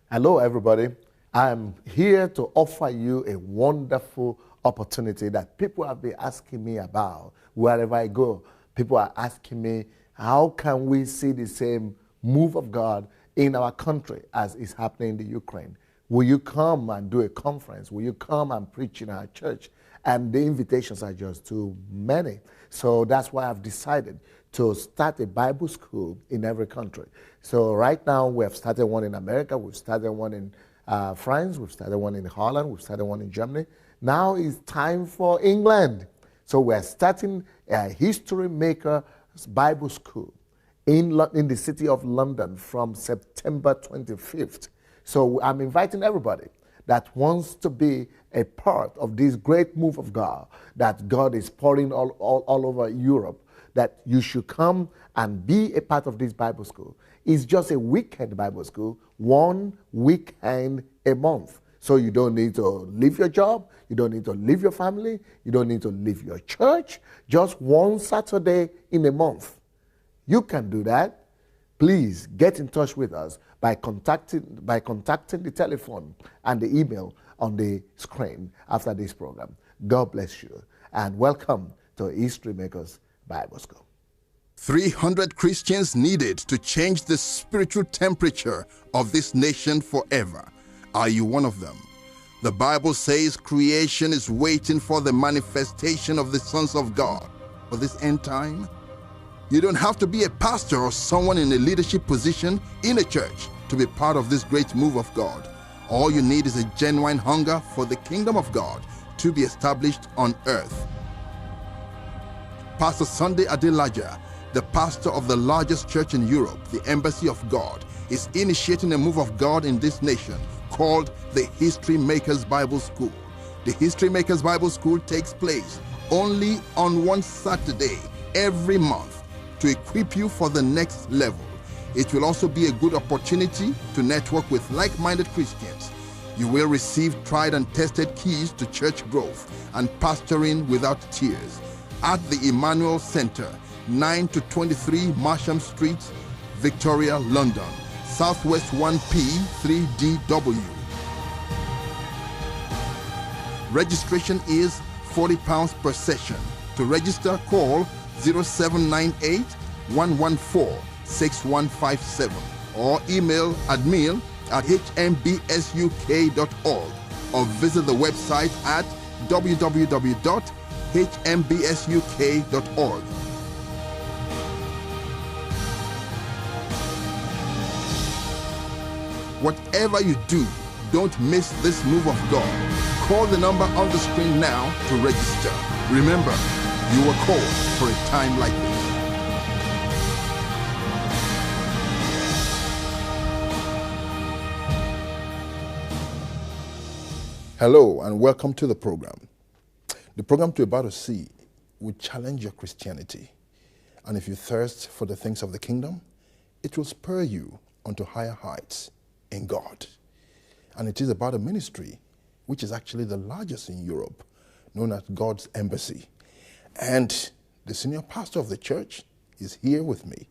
Hello, everybody. I'm here to offer you a wonderful opportunity that people have been asking me about wherever I go. People are asking me, how can we see the same move of God in our country as is happening in the Ukraine? Will you come and do a conference? Will you come and preach in our church? And the invitations are just too many. So that's why I've decided to start a Bible school in every country. So right now we have started one in America, we've started one in France, we've started one in Holland, we've started one in Germany. Now it's time for England. So we're starting a History Maker Bible School in the city of London from September 25th. So I'm inviting everybody that wants to be a part of this great move of God that God is pouring all over Europe, that you should come and be a part of this Bible school. It's just a weekend Bible school, 1 weekend a month. So you don't need to leave your job, you don't need to leave your family, you don't need to leave your church, just one Saturday in a month. You can do that. Please get in touch with us by contacting the telephone and the email on the screen after this program. God bless you and welcome to History Makers Bible School. 300 Christians needed to change the spiritual temperature of this nation forever. Are you one of them? The Bible says creation is waiting for the manifestation of the sons of God. For this end time, you don't have to be a pastor or someone in a leadership position in a church to be part of this great move of God. All you need is a genuine hunger for the kingdom of God to be established on earth. Pastor Sunday Adelaja, the pastor of the largest church in Europe, the Embassy of God, is initiating a move of God in this nation called the History Makers Bible School. The History Makers Bible School takes place only on one Saturday every month to equip you for the next level. It will also be a good opportunity to network with like-minded Christians. You will receive tried and tested keys to church growth and pastoring without tears at the Emmanuel Center, 9 to 23 Marsham Street, Victoria, London, Southwest 1P 3DW. Registration is £40 per session. To register, call 0798 114 6157 or email admin@hmbsuk.org or visit the website at www.hmbsuk.org. Whatever you do, don't miss this move of God. Call the number on the screen now to register. Remember, you were called for a time like this. Hello and welcome to the program. The program you're about to see will challenge your Christianity. And if you thirst for the things of the kingdom, it will spur you onto higher heights in God. And it is about a ministry which is actually the largest in Europe, known as God's Embassy. And the senior pastor of the church is here with me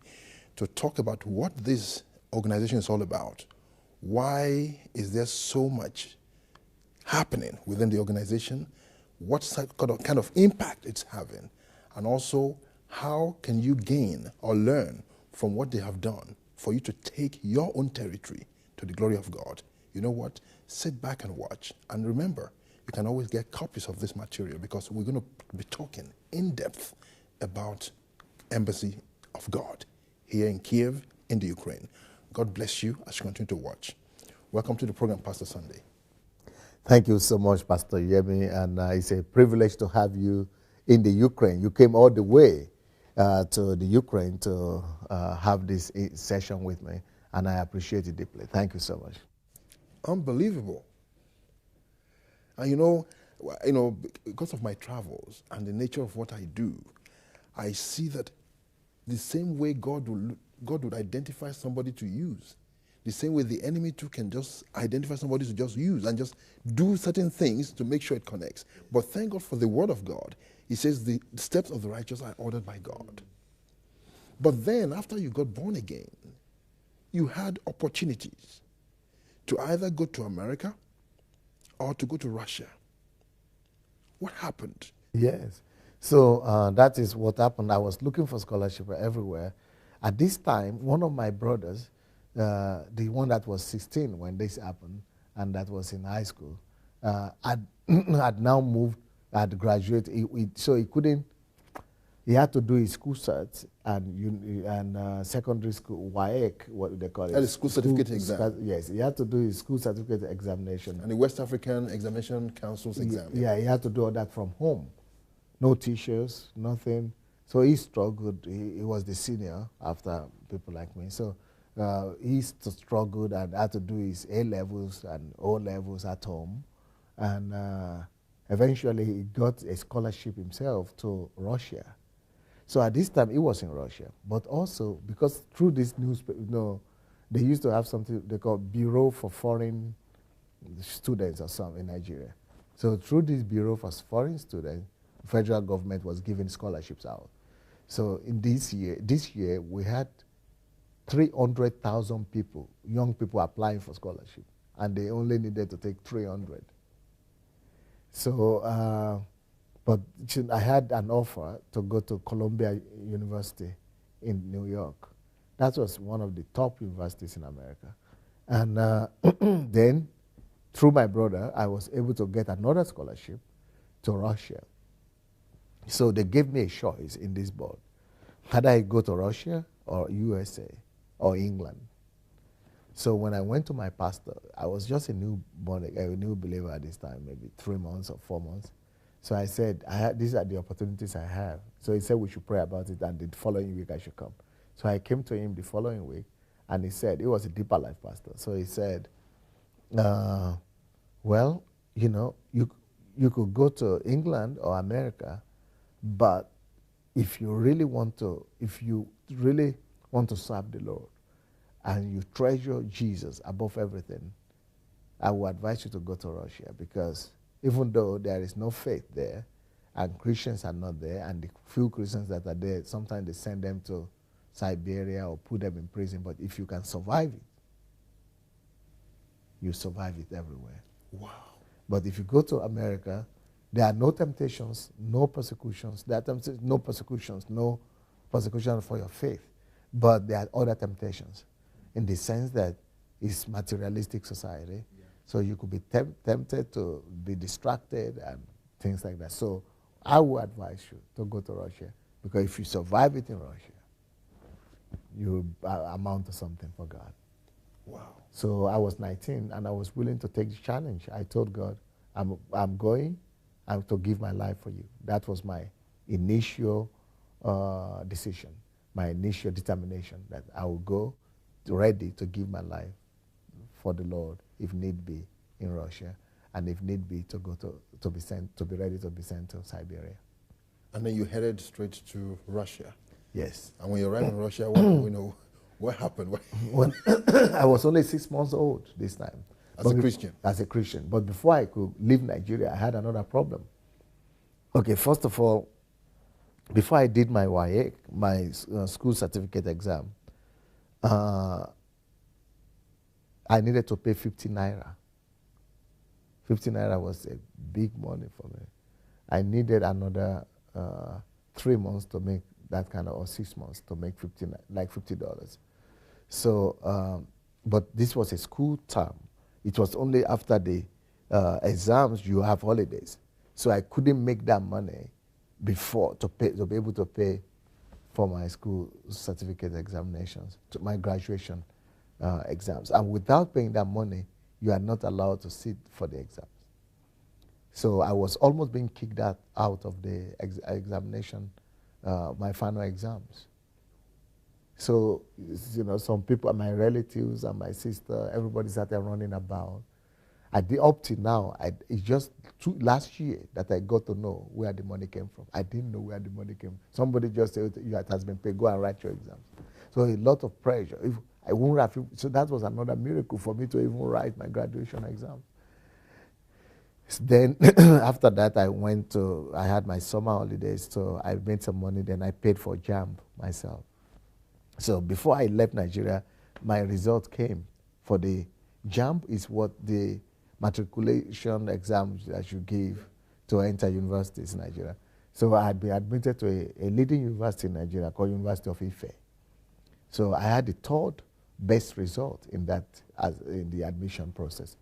to talk about what this organization is all about. Why is there so much happening within the organization? What kind of impact it's having? And also, how can you gain or learn from what they have done for you to take your own territory to the glory of God? You know what? Sit back and watch. And remember, you can always get copies of this material because we're going to be talking in depth about Embassy of God here in Kiev, in the Ukraine. God bless you as you continue to watch. Welcome to the program, Pastor Sunday. Thank you so much, Pastor Yemi, and it's a privilege to have you in the Ukraine. You came all the way to the Ukraine to have this session with me, and I appreciate it deeply. Thank you so much. Unbelievable. And you know, because of my travels and the nature of what I do, I see that the same way God would identify somebody to use, the same way the enemy too can just identify somebody to just use and just do certain things to make sure it connects. But thank God for the word of God. He says the steps of the righteous are ordered by God. But then after you got born again, you had opportunities to either go to America or to go to Russia. What happened? Yes. So that is what happened. I was looking for scholarship everywhere. At this time, one of my brothers, the one that was 16 when this happened, and that was in high school, had, had now moved, had graduated, so he couldn't, he had to do his school certs and secondary school, WAEC, what they call it. That is school certificate exam. Yes, he had to do his school certificate examination. And the West African Examination Council's exam. Yeah, he had to do all that from home. No teachers, nothing. So he struggled. He was the senior after people like me. So he struggled and had to do his A-levels and O-levels at home. And eventually he got a scholarship himself to Russia. So at this time he was in Russia. But also because through this newspaper, they used to have something they call Bureau for Foreign Students or something in Nigeria. So through this Bureau for Foreign Students, the federal government was giving scholarships out. So in this year we had 300,000 people, young people applying for scholarship, and they only needed to take 300. So, but I had an offer to go to Columbia University in New York. That was one of the top universities in America. And then, through my brother, I was able to get another scholarship to Russia. So they gave me a choice in this board. Had I go to Russia or USA or England? So when I went to my pastor, I was just a new believer at this time, maybe 3 months or 4 months. So I said, these are the opportunities I have. So he said we should pray about it, and the following week I should come. So I came to him the following week, and he said, he was a deeper life pastor. So he said, well, you could go to England or America, but if you really want to serve the Lord and you treasure Jesus above everything, I would advise you to go to Russia, because even though there is no faith there and Christians are not there, and the few Christians that are there, sometimes they send them to Siberia or put them in prison, but if you can survive it, you survive it everywhere. Wow. But if you go to America, there are no temptations, no persecutions. There are no persecutions for your faith. But there are other temptations in the sense that it's materialistic society. Yeah. So you could be tempted to be distracted and things like that. So I would advise you to go to Russia, because if you survive it in Russia, you amount to something for God. Wow. So I was 19 and I was willing to take the challenge. I told God, I'm going. I'm to give my life for you. That was my initial decision, my initial determination, that I will go ready to give my life for the Lord, if need be, in Russia, and if need be, to go to be ready to be sent to Siberia. And then you headed straight to Russia. Yes. And when you arrived in Russia, what happened? Well, I was only 6 months old this time. As a Christian? As a Christian. But before I could leave Nigeria, I had another problem. Okay, first of all, before I did my WAEC, my school certificate exam, I needed to pay 50 naira. 50 naira was a big money for me. I needed another 3 months to make that kind of, or 6 months to make $50. So, but this was a school term. It was only after the exams you have holidays. So I couldn't make that money before to be able to pay for my school certificate examinations, to my graduation exams. And without paying that money, you are not allowed to sit for the exams. So I was almost being kicked out of the examination, my final exams. So, some people, my relatives and my sister, everybody started running about. Up till now, it's just last year that I got to know where the money came from. I didn't know where the money came from. Somebody just said, it has been paid, go and write your exams. So a lot of pressure. If I won't have, so that was another miracle for me to even write my graduation exam. Then after that, I had my summer holidays, so I made some money, then I paid for JAMB myself. So before I left Nigeria, my result came for the JAMB is what the matriculation exams that you give to enter universities in Nigeria. So I had been admitted to a leading university in Nigeria called University of Ife. So I had the third best result in that, in the admission process.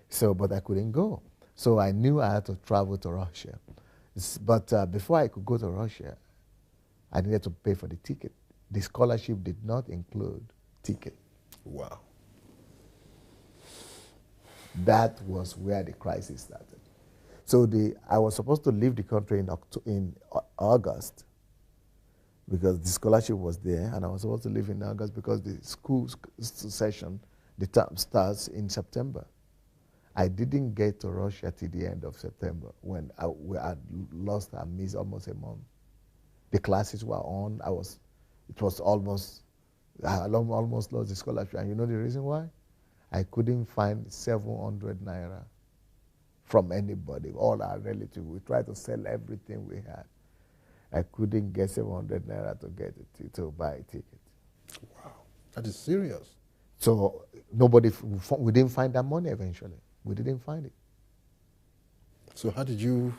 So, but I couldn't go. So I knew I had to travel to Russia. But before I could go to Russia, I needed to pay for the ticket. The scholarship did not include ticket. Wow. That was where the crisis started. So I was supposed to leave the country in August because the scholarship was there, and I was supposed to leave in August because the school session, the term starts in September. I didn't get to Russia till the end of September when we had lost and missed almost a month. The classes were on. I almost lost the scholarship. And you know the reason why? I couldn't find 700 naira from anybody, all our relatives. We tried to sell everything we had. I couldn't get 700 naira to buy a ticket. Wow, that is serious. So we didn't find that money eventually. We didn't find it. So how did you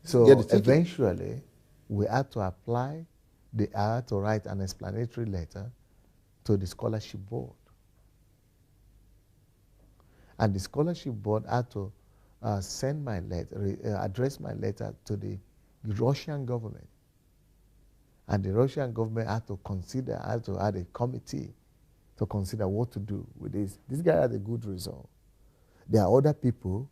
So get the ticket? eventually, we had to apply. I had to write an explanatory letter to the scholarship board. And the scholarship board had to send my letter, address my letter to the Russian government. And the Russian government had to add a committee to consider what to do with this. This guy had a good result. There are other people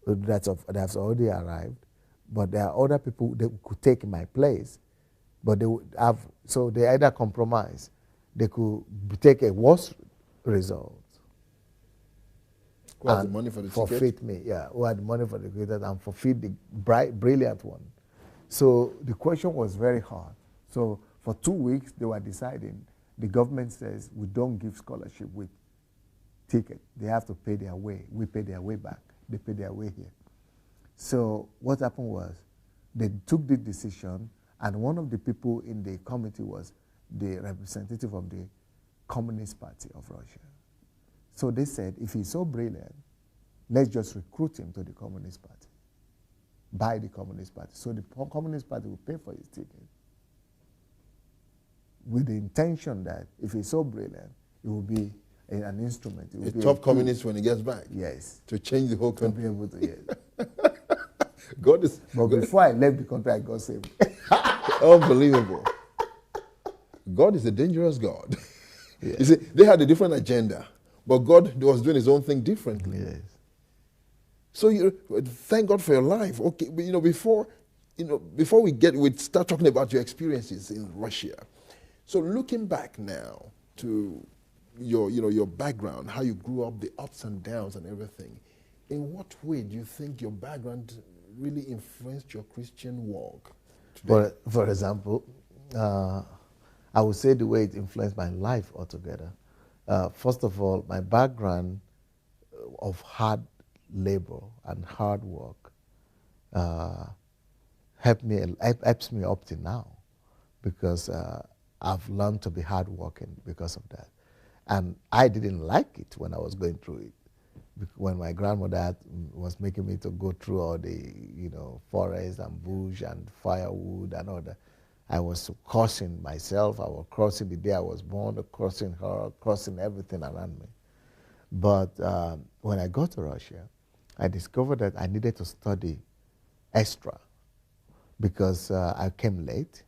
that have already arrived, but there are other people that could take my place, but they would have, so they either compromise, they could take a worse result. Who had the money for the ticket? Forfeit me, yeah. Who had the money for the ticket and forfeit the brilliant one. So the question was very hard. So for 2 weeks, they were deciding. The government says, we don't give scholarship with ticket. They have to pay their way. We pay their way back. They pay their way here. So what happened was, they took the decision, and one of the people in the committee was the representative of the Communist Party of Russia. So they said, if he's so brilliant, let's just recruit him to the Communist Party, by the Communist Party. So the Communist Party will pay for his ticket, with the intention that if he's so brilliant, it will be an instrument. It will be top communist when he gets back. Yes. To change the whole To country. be able to, yes. But before I left the country, I got saved. Unbelievable. God is a dangerous God. Yeah. You see, they had a different agenda, but God was doing his own thing differently. Yes. So thank God for your life. Okay, but before we start talking about your experiences in Russia. So looking back now to your background, how you grew up, the ups and downs and everything, in what way do you think your background really influenced your Christian walk today? For example, I would say the way it influenced my life altogether. First of all, my background of hard labor and hard work helps me up to now, because I've learned to be hardworking because of that. And I didn't like it when I was going through it. When my grandmother was making me to go through all the, forest and bush and firewood and all that, I was cursing myself. I was cursing the day I was born, cursing her, cursing everything around me. But when I got to Russia, I discovered that I needed to study extra because I came late.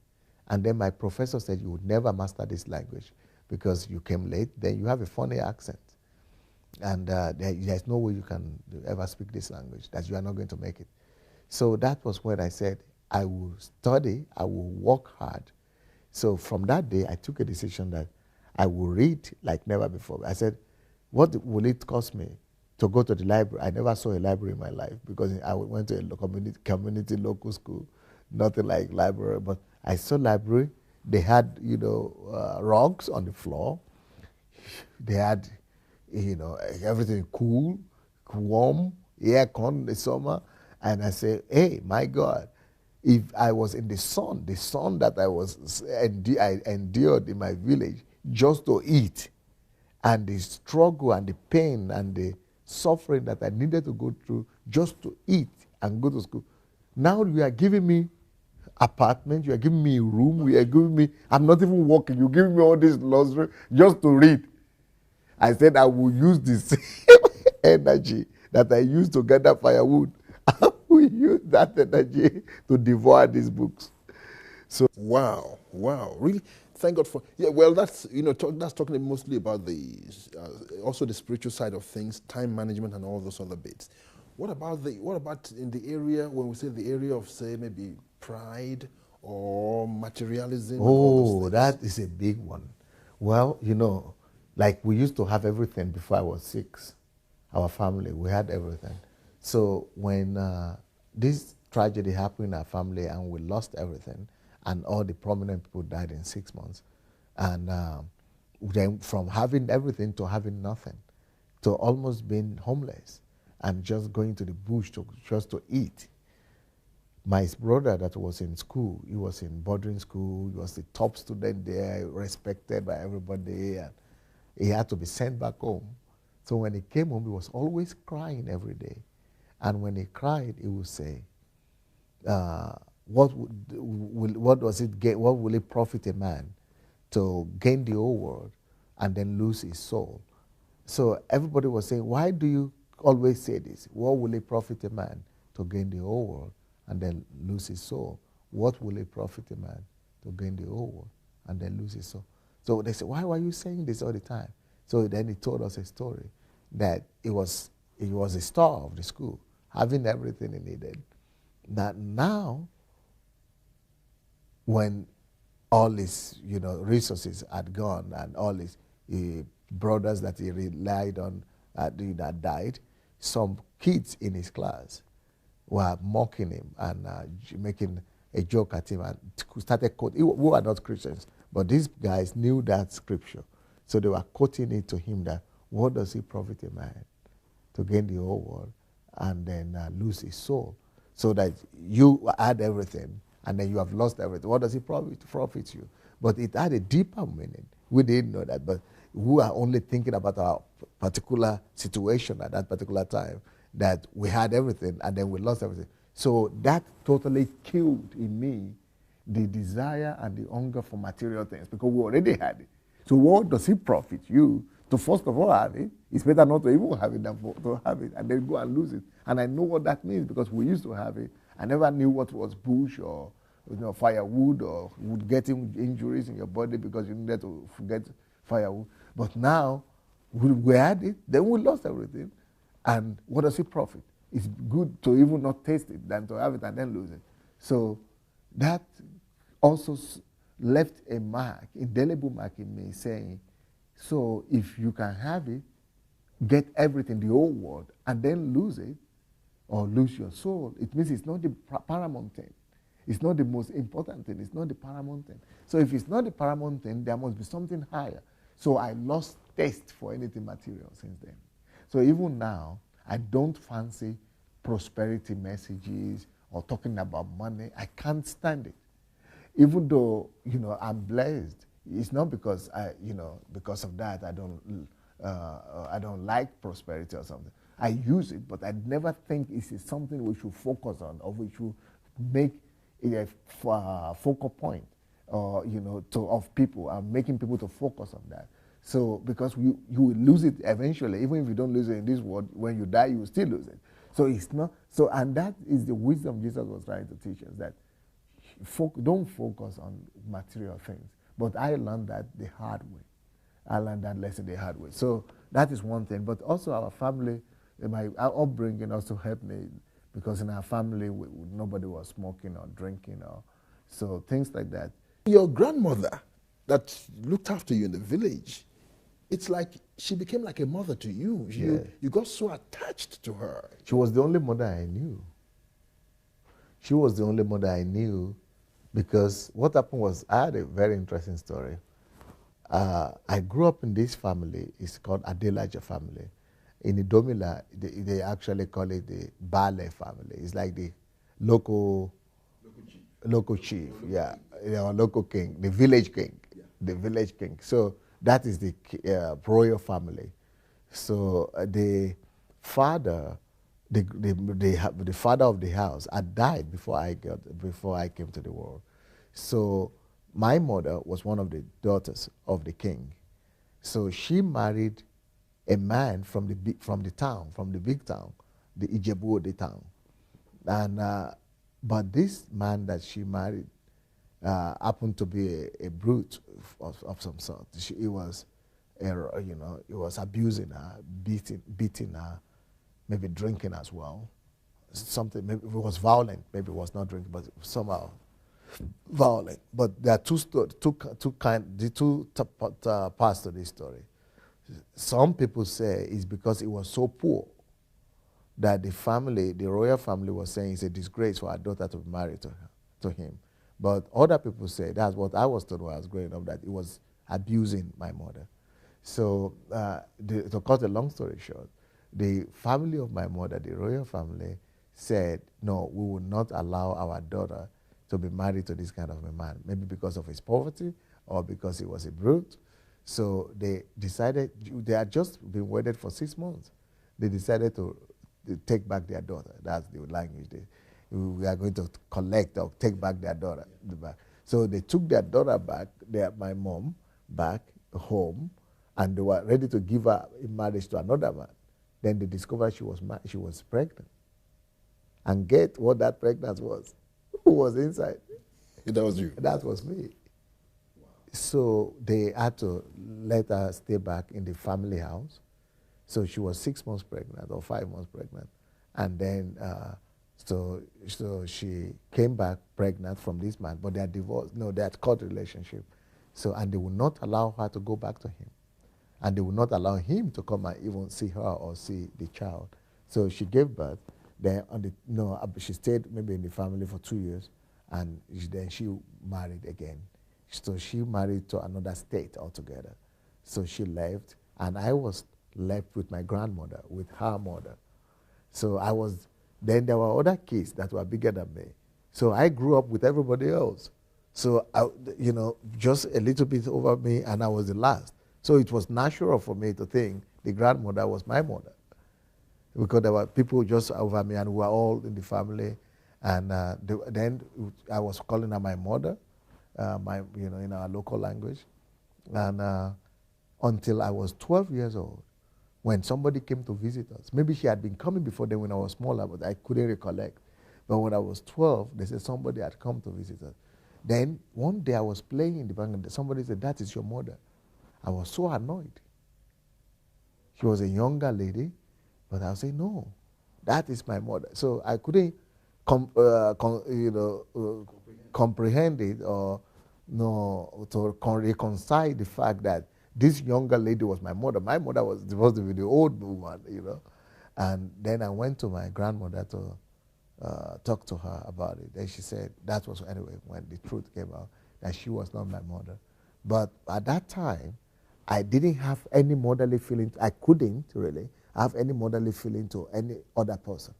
And then my professor said, you would never master this language because you came late, then you have a funny accent. And there's no way you can ever speak this language, that you are not going to make it. So that was when I said, I will study, I will work hard. So from that day, I took a decision that I will read like never before. I said, what will it cost me to go to the library? I never saw a library in my life because I went to a community local school, nothing like library, but I saw library. They had, rugs on the floor. They had, everything cool, warm, aircon in the summer. And I said, hey, my God, if I was in the sun that I endured in my village just to eat, and the struggle and the pain and the suffering that I needed to go through just to eat and go to school. Now you are giving me apartment, you are giving me a room, you are giving me, I'm not even working, you're giving me all this luxury just to read. I said I will use the same energy that I used to gather firewood. I will use that energy to devour these books. So wow, really, thank God for, yeah, well, that's, that's talking mostly about also the spiritual side of things, time management and all those other bits. What about in the area, when we say the area of, say, maybe pride or materialism and all those things? That is a big one. Well, like we used to have everything before I was 6. Our family, we had everything. So when this tragedy happened in our family and we lost everything, and all the prominent people died in 6 months, and then from having everything to having nothing, to almost being homeless and just going to the bush just to eat. My brother that was in school, he was in boarding school, he was the top student there, respected by everybody, and he had to be sent back home. So when he came home, he was always crying every day. And when he cried, he would say, what will it profit a man to gain the whole world and then lose his soul? So everybody was saying, why do you always say this? What will it profit a man to gain the whole world and then lose his soul? What will it profit a man to gain the whole world and then lose his soul? So they said, why were you saying this all the time? So then he told us a story that it was a star of the school, having everything he needed. That now, when all his resources had gone and all his brothers that he relied on that died, some kids in his class were mocking him and making a joke at him and started quoting. We were not Christians, but these guys knew that scripture. So they were quoting it to him that, what does it profit a man to gain the whole world and then lose his soul? So that you had everything and then you have lost everything. What does it profit you? But it had a deeper meaning. We didn't know that, but we are only thinking about our particular situation at that particular time, that we had everything and then we lost everything. So that totally killed in me the desire and the hunger for material things, because we already had it. So what does it profit you to first of all have it? It's better not to even have it than to have it and then go and lose it. And I know what that means because we used to have it. I never knew what was bush or firewood or getting injuries in your body because you needed to get firewood. But now we had it, then we lost everything. And what does it profit? It's good to even not taste it than to have it and then lose it. So that also left a mark, indelible mark in me, saying, so if you can have it, get everything, the whole world, and then lose it, or lose your soul, it means it's not the paramount thing. It's not the most important thing. It's not the paramount thing. So if it's not the paramount thing, there must be something higher. So I lost taste for anything material since then. So even now, I don't fancy prosperity messages or talking about money. I can't stand it. Even though, I'm blessed, it's not because because of that I don't like prosperity or something. I use it, but I never think it's something we should focus on or we should make a focal point, of people and making people to focus on that. So because you will lose it eventually, even if you don't lose it in this world, when you die, you will still lose it. So it's not so, and that is the wisdom Jesus was trying to teach us, that don't focus on material things. But I learned that the hard way. I learned that lesson the hard way. So that is one thing. But also our family, our upbringing also helped me, because in our family, nobody was smoking or drinking, so things like that. Your grandmother that looked after you in the village, it's like she became like a mother to you. You got so attached to her. She was the only mother I knew. She was the only mother I knew, because what happened was, I had a very interesting story. I grew up in this family. It's called Adelajah family. In Idomila, they actually call it the Bale family. It's like the local chief, local king, the village king, the village king. So that is the royal family. So the father, the father of the house had died before I came to the world. So my mother was one of the daughters of the king. So she married a man from the big town, from the big town, the Ijebu town, and but this man that she married happened to be a brute of some sort. He was, he was abusing her, beating her, maybe drinking as well. Something, maybe it was violent, maybe it was not drinking, but somehow violent. But there are two parts to this story. Some people say it's because he was so poor that the family, the royal family, was saying it's a disgrace for our daughter to be married to him. But other people say, that's what I was told when I was growing up, that he was abusing my mother. So to cut a long story short, the family of my mother, the royal family, said, no, we will not allow our daughter to be married to this kind of a man, maybe because of his poverty or because he was a brute. So they decided, they had just been wedded for 6 months. They decided to take back their daughter. That's the language. We are going to collect or take back their daughter. So they took their daughter back, my mom, back home, and they were ready to give her in marriage to another man. Then they discovered she was pregnant. And get what that pregnancy was. Who was inside? That was you? That was me. Wow. So they had to let her stay back in the family house. So she was 6 months pregnant or 5 months pregnant. And then, so she came back pregnant from this man, but they had divorced. No, they had cut relationship. So, and they would not allow her to go back to him. And they would not allow him to come and even see her or see the child. So she gave birth. Then she stayed maybe in the family for 2 years, and then she married again. So she married to another state altogether. So she left, and I was left with my grandmother, with her mother. So then there were other kids that were bigger than me. So I grew up with everybody else. So, just a little bit over me, and I was the last. So it was natural for me to think the grandmother was my mother, because there were people just over me, and we were all in the family. And then I was calling her my mother, in our local language. And until I was 12 years old, when somebody came to visit us. Maybe she had been coming before then when I was smaller, but I couldn't recollect. But when I was 12, they said somebody had come to visit us. Then one day I was playing in the bank, and somebody said, "That is your mother." I was so annoyed. She was a younger lady, but I was saying, "No, that is my mother." So I couldn't comprehend it, or to reconcile the fact that this younger lady was my mother. My mother was supposed to be the old woman, And then I went to my grandmother to talk to her about it. Then she said, that was anyway when the truth came out, that she was not my mother. But at that time, I didn't have any motherly feeling. I couldn't really have any motherly feeling to any other person.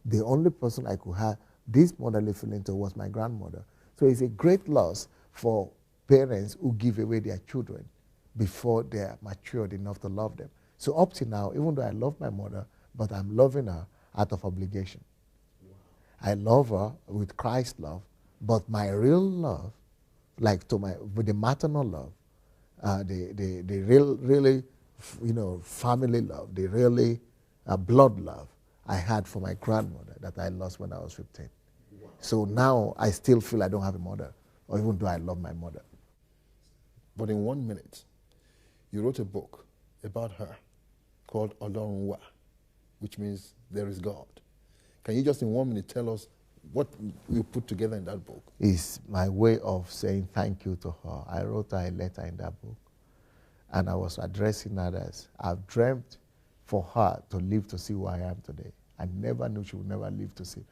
The only person I could have this motherly feeling to was my grandmother. So it's a great loss for parents who give away their children before they are matured enough to love them. So up to now, even though I love my mother, but I'm loving her out of obligation. Wow. I love her with Christ's love, but my real love, with the maternal love, the really, family love, the really blood love I had for my grandmother that I lost when I was 15. Wow. So now I still feel I don't have a mother, or even though I love my mother. But in 1 minute, you wrote a book about her called Olorunwa, which means there is God. Can you just in 1 minute tell us what you put together in that book? It's my way of saying thank you to her. I wrote her a letter in that book, and I was addressing others. I've dreamt for her to live to see who I am today. I never knew she would never live to see.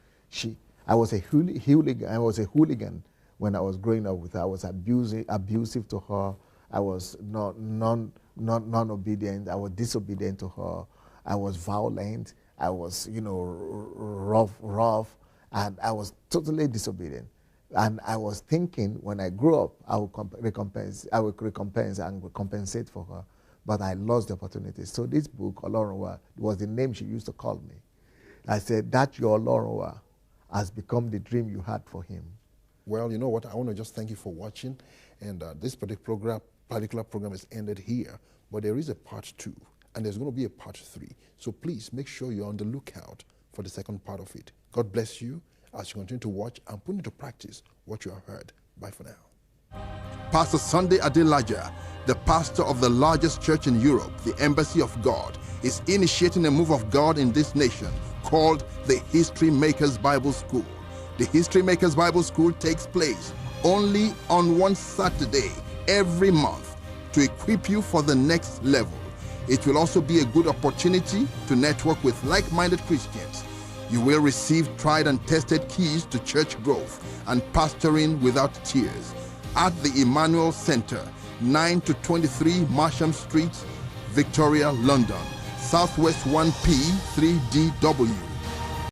I was a hooligan when I was growing up with her. I was abusive to her. I was non-obedient. I was disobedient to her. I was violent. I was, rough, and I was totally disobedient. And I was thinking when I grew up, I would recompense and compensate for her. But I lost the opportunity. So this book, Olorunwa, was the name she used to call me. I said, that your Olorunwa has become the dream you had for him. Well, you know what? I want to just thank you for watching. And this particular program is ended here. But there is a part 2. And there's going to be a part 3. So please make sure you're on the lookout for the second part of it. God bless you as you continue to watch and put into practice what you have heard. Bye for now. Pastor Sunday Adelaja, the pastor of the largest church in Europe, the Embassy of God, is initiating a move of God in this nation called the History Makers Bible School. The History Makers Bible School takes place only on one Saturday every month to equip you for the next level. It will also be a good opportunity to network with like-minded Christians. You will receive tried and tested keys to church growth and pastoring without tears at the Emmanuel Center, 9 to 23 Marsham Street, Victoria, London, Southwest 1P 3DW.